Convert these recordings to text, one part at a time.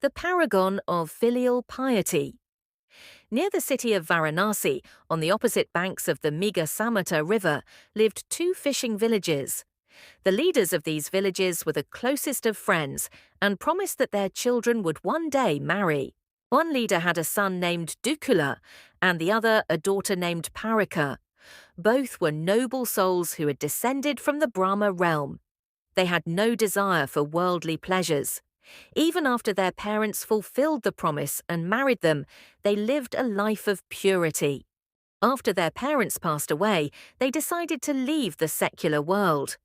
the Paragon of Filial Piety. Near the city of Varanasi, on the opposite banks of the Samata River, lived two fishing villages. The leaders of these villages were the closest of friends and promised that their children would one day marry. One leader had a son named Dukula, and the other a daughter named Parika. Both were noble souls who had descended from the Brahma realm. They had no desire for worldly pleasures. Even after their parents fulfilled the promise and married them, they lived a life of purity. After their parents passed away, they decided to leave the secular world.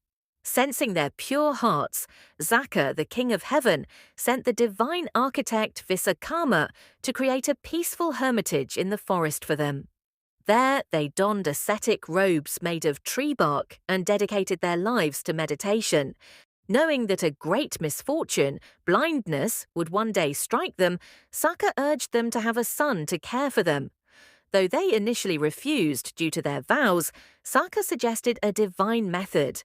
Sensing their pure hearts, Zaka, the king of heaven, sent the divine architect Visakama to create a peaceful hermitage in the forest for them. There, they donned ascetic robes made of tree bark and dedicated their lives to meditation. Knowing that a great misfortune, blindness, would one day strike them, Saka urged them to have a son to care for them. Though they initially refused due to their vows, Saka suggested a divine method.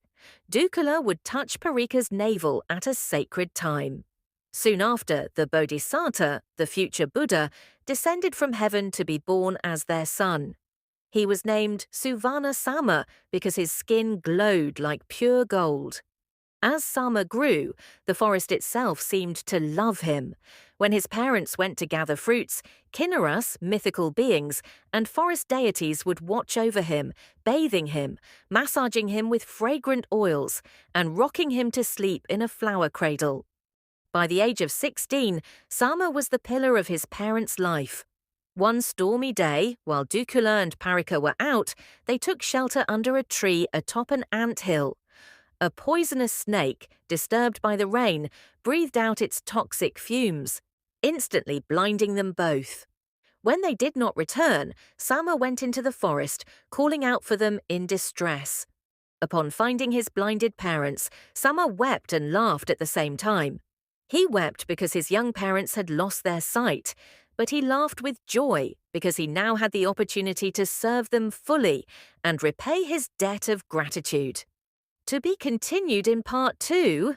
Dukula would touch Parika's navel at a sacred time. Soon after, the Bodhisattva, the future Buddha, descended from heaven to be born as their son. He was named Suvarna Sama because his skin glowed like pure gold. As Sama grew, the forest itself seemed to love him. When his parents went to gather fruits, Kinnaras, mythical beings, and forest deities would watch over him, bathing him, massaging him with fragrant oils, and rocking him to sleep in a flower cradle. By the age of 16, Sama was the pillar of his parents' life. One stormy day, while Dukula and Parika were out, they took shelter under a tree atop an ant hill. A poisonous snake, disturbed by the rain, breathed out its toxic fumes, instantly blinding them both. When they did not return, Sama went into the forest, calling out for them in distress. Upon finding his blinded parents, Sama wept and laughed at the same time. He wept because his young parents had lost their sight, but he laughed with joy because he now had the opportunity to serve them fully and repay his debt of gratitude. To be continued in part 2.